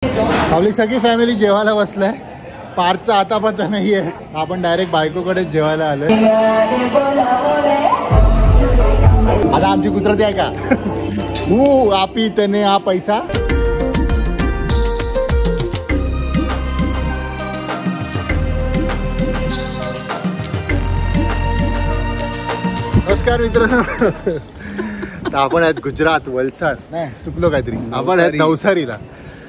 आपली सगळी फॅमिली जेवायला बसलाय. पार्थचा आता पत्ता नाहीये. आपण डायरेक्ट बायकोकडे जेवायला आलोय. आता आमची गुजराती आहे का? आपी त्याने हा पैसा. नमस्कार मित्रांनो. आपण आहेत गुजरात वलसाड नाही चुकलो काहीतरी. आपण आहेत नवसारीला.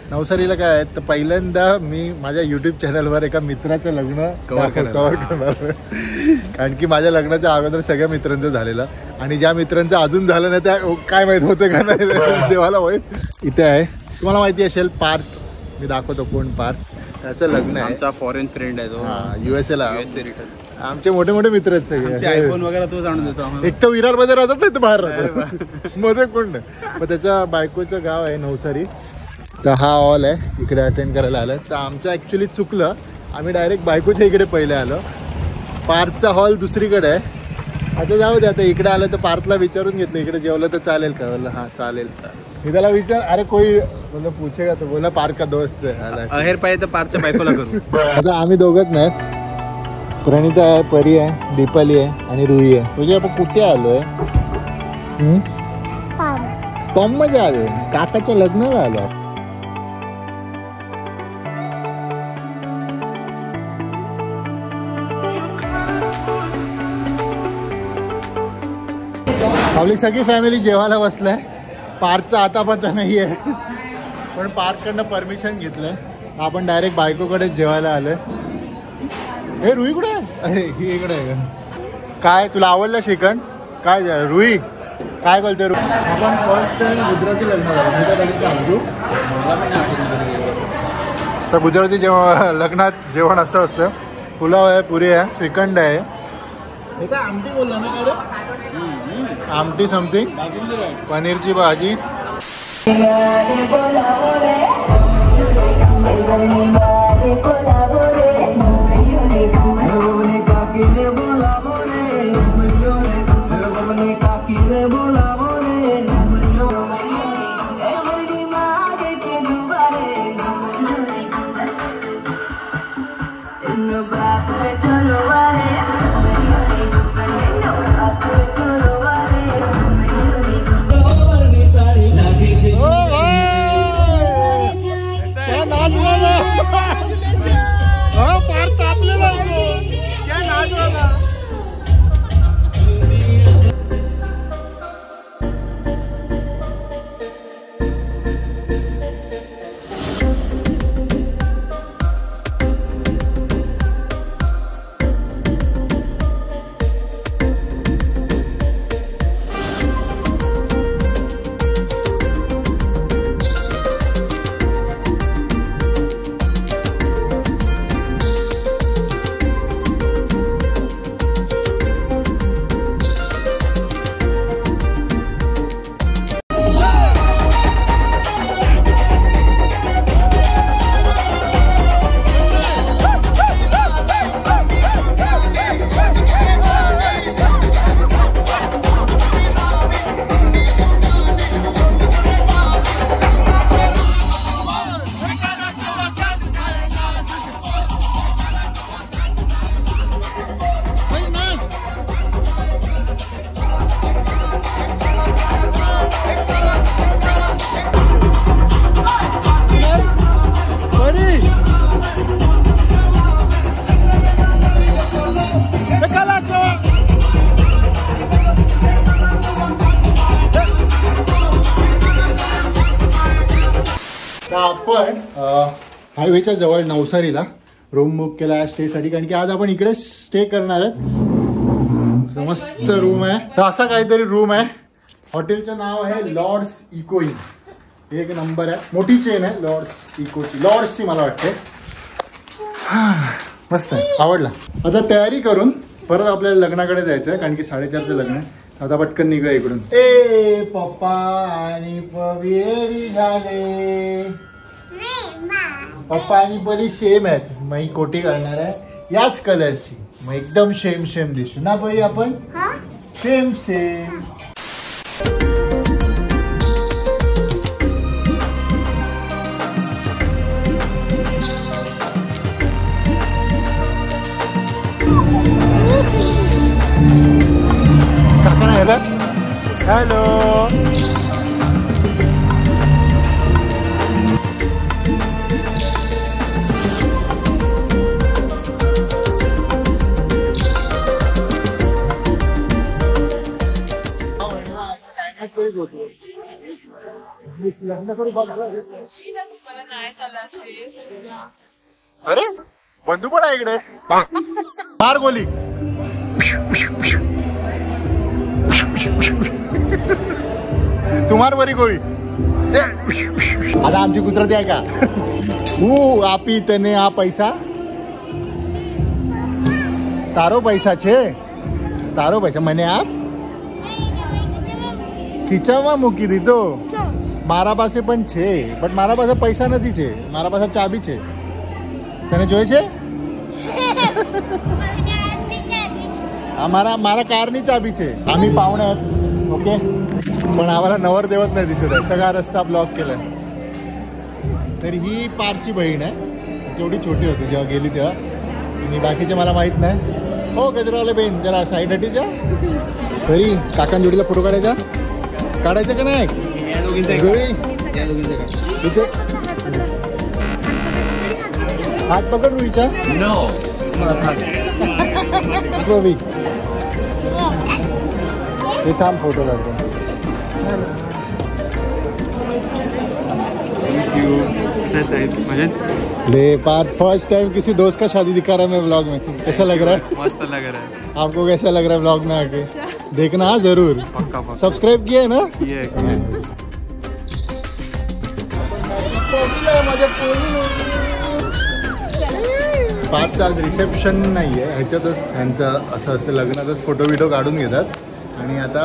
नवसारीला काय आहे तर पहिल्यांदा मी माझ्या यूट्यूब चॅनलवर एका मित्राचं लग्न कव्हर करणार. कारण की माझ्या लग्नाच्या अगोदर सगळ्या मित्रांचं झालेलं आणि ज्या मित्रांचं अजून झालं नाही त्या काय माहित होतं का नाही देवाला होईल. इथे आहे तुम्हाला माहिती असेल पार्थ. मी दाखवतो कोण पार्थ. त्याचं लग्न आहे. आमचा फॉरेन फ्रेंड आहे तो. USA ला. आमचे मोठे मोठे मित्र आहेत सगळे. आयफोन वगैरे तोच आणून देतो. एक तर विरार मध्ये राहतात नाही तर बाहेर राहतात मध्ये कोण नाही. मग त्याच्या बायकोचं गाव आहे नवसारी. तर हा हॉल आहे इकडे अटेंड करायला आलं. तर आमचं ॲक्च्युली चुकलं. आम्ही डायरेक्ट बायकोच्या इकडे पहिले आलो. पार्थचा हॉल दुसरीकडे आहे. आता जाऊ दे. आता इकडे आलं तर पार्थला विचारून घेतलं इकडे जेवलं तर चालेल का? बोललं हां चालेल. मी त्याला विचार अरे कोई बोललं पूछेगा तो बोला पार्थ का दोस्त आहे. अहेर पाहिजे तर पार्थच्या बायकोला करू. आता आम्ही दोघंच नाही. प्रणिता आहे, परी आहे, दीपाली आहे आणि रुई आहे. तुझे आपण कुठे आलोय? पॉम मध्ये आलोय. काकाच्या लग्नाला आलो. आपली सगळी फॅमिली जेवायला बसलाय. पार्थचा आता पत्ता नाहीये पण पार्थकडनं परमिशन घेतलंय. आपण डायरेक्ट बायकोकडे जेवायला आलोय. हे रुई कुठे आहे? अरे ही इकडे आहे का? काय तुला आवडलं चिकन? काय रुई काय बोलते? आपण फर्स्ट टाइम गुजराती लग्न झालं. मी काय बघितलं तू गुजराती लग्नात जेवण असं असतं. पुलाव आहे, पुरी आहे, श्रीखंड आहे. हे काय आमटी बोलला ना काय रे? आमटी समथिंग, पनीरची भाजी. आपण हायवेच्या जवळ नवसारीला रूम बुक केला आहे स्टेसाठी. कारण की आज आपण इकडे स्टे करणार आहेत. मस्त रूम आहे. तर असा काहीतरी रूम आहे. हॉटेलचं नाव आहे लॉर्ड्स इको इन. एक नंबर आहे. मोठी चेन आहे लॉर्ड्स इकोची. लॉर्ड्सची मला वाटते. मस्त आहे. आवडला. आता तयारी करून परत आपल्याला लग्नाकडे जायचं आहे. कारण की 4:30चं लग्न आहे. आता पटकन निघूया इकडून. ए पप्पा आणि पवी रेडी झाले. पप्पा आणि परी सेम आहेत. मग ही कोटी घालणार आहे याच कलरची. मग एकदम सेम सेम दिसू ना परी आपण. Same same. हॅलो. अरे बंधू पण आहे इकडे. मार गोली. तुम्हार बरी गोळी. आता आमची गुजराती आहे का. आपी तने आ पैसा तारो पैसा छे. तारो पैसा મને આપ ખીચામાં મૂકી દીધો. મારા પાસે પણ છે બટ મારા પાસે પૈસા નથી છે. મારા પાસે ચાબી છે. તને જોઈએ છે. मारा मारा कारनी चाबी छे. आम्ही पाहुणे आहोत. ओके पण आम्हाला नवरदेवच नाही दिसत आहे. सगळा रस्ता ब्लॉक केलाय. तर ही पारची बहीण आहे. तेवढी छोटी होती जेव्हा गेली तेव्हा. आणि बाकीचे मला माहित नाही. हो गजरावाले बहीण जरा साईड हटीच्या. तरी काकां जोडीला फोटो काढायचा. काढायचं का नाही. इथे हात पकड रुईचा. ये थांब फोटो काढतो. ले पार्ट फर्स्ट टाइम किसी दोस्त का शादी दिखा रहा है मैं व्लॉग में. कैसा लग रहा है. मस्त लग रहा है. आपको कैसा लग रहा है व्लॉग में आके. देखना हाँ जरूर. सब्सक्राइब किया है ना. पार्टचा आज रिसेप्शन नाही आहे. ह्याच्यातच ह्यांचं असं असतं लग्नातच फोटो बिटो काढून घेतात. आणि आता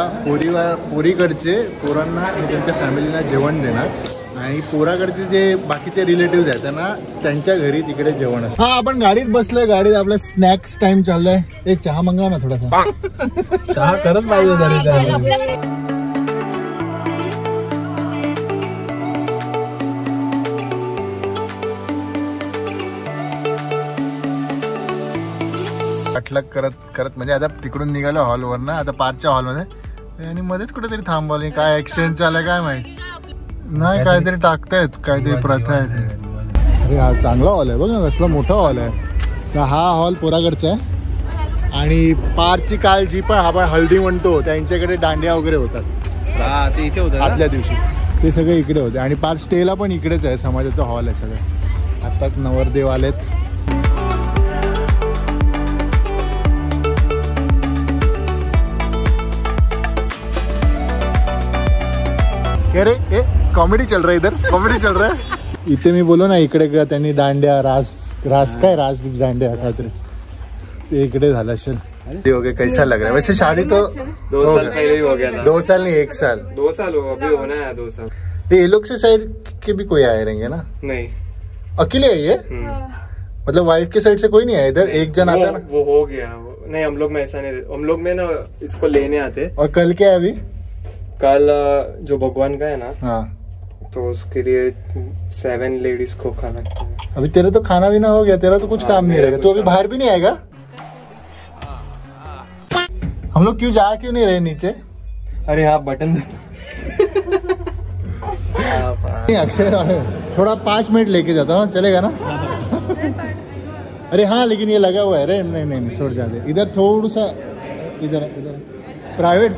पोरीकडचे पोरांना आणि त्यांच्या फॅमिलीला जेवण देणार. आणि पोराकडचे जे बाकीचे रिलेटिव्ह आहेत त्यांना त्यांच्या घरी तिकडे जेवण असतं. हा आपण गाडीत बसलोय. गाडीत आपला स्नॅक्स टाइम चाललाय. एक चहा मंगा ना थोडासा. चहा खरंच पाहिजे जरी. पाठलाग करत करत म्हणजे आता तिकडून निघालो हॉलवर ना. आता पार्कच्या हॉलमध्ये आणि मध्येच कुठेतरी थांबवली. काय एक्सचेंज चालय काय माहित नाही. काहीतरी टाकतायत. काहीतरी प्रथा आहे. अरे हा चांगला हॉल आहे बघा. कसला मोठा हॉल आहे. तर हा हॉल पोराकडचा आहे. आणि पार्कची कालजी पण आपण हळदी म्हणतो त्यांच्याकडे दांडिया वगैरे होतात. ते इथे होतं आदल्या दिवशी. ते सगळे इकडे होते. आणि पार्क स्टेला पण इकडेच आहे. समाजाचा हॉल आहे सगळं. आताच नवरदेव आलेत. अरे ए कॉमेडी चल रहा है इधर. कॉमेडी चल रहा है. इथे मी बोलो ना इकडे का त्यांनी दांड्या रास काय रास दांड्या काहीतरी ते इकडे झालं असेल. हो गया. कैसा लग रहा है वैसे. शादी तो 2 साल पहले ही हो गया था. 2 साल नहीं 1 साल. 2 साल हो अभी होना है. 2 साल. ये लोग से साइड के भी कोई आए रहेंगे ना. नहीं अकेले है ये. मतलब वाइफ के साइड से कोई नहीं है इधर. एक जन आता ना. वो हो गया. नहीं हम लोग में ऐसा नहीं. हम लोग में ना इसको लेने आते. और कल क्या है अभी. कल जो भगवान का है ना. हाँ तो उसके लिए 7 लेडीज को खाना. अभी तेरा तो खाना भी ना हो गया. तेरा तो कुछ काम नहीं रहेगा. तो अभी बाहर भी नहीं आएगा. हम लोग क्यों नहीं रहे नीचे. अरे हाँ बटन. अक्षय थोड़ा 5 मिनट लेके जाता हूँ. चलेगा ना. अरे हाँ लेकिन ये लगा हुआ है. अरे नहीं छोड़ जाते. इधर थोड़ा सा इधर प्राइवेट.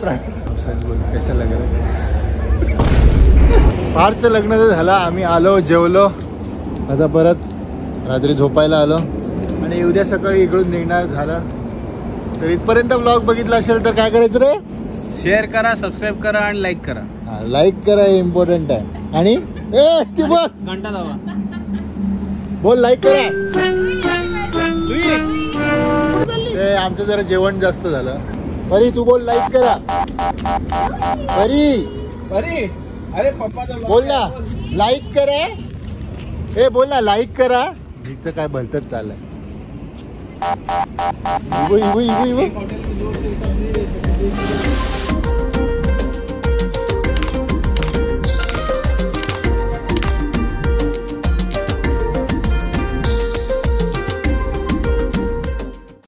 कैसा लग रहा है. पार्कचं लग्न तर झालं. आम्ही आलो जेवलो. आता परत रात्री झोपायला आलो. आणि उद्या सकाळी इकडून निघणार झालं. तर इथपर्यंत ब्लॉग बघितला असेल तर काय करायचं रे. शेअर करा, सबस्क्राईब करा आणि लाईक करा. हा लाईक करा हे इम्पॉर्टंट आहे. आणि ती बोल घंटा दाबा. बोल लाईक करा. ते आमचं जरा जेवण जास्त झालं. परी तू बोल लाईक करा. परी अरे पप्पा बोल ना लाईक करा. हे बोल ना लाईक करा. हिचं काय भलतच चाललंय.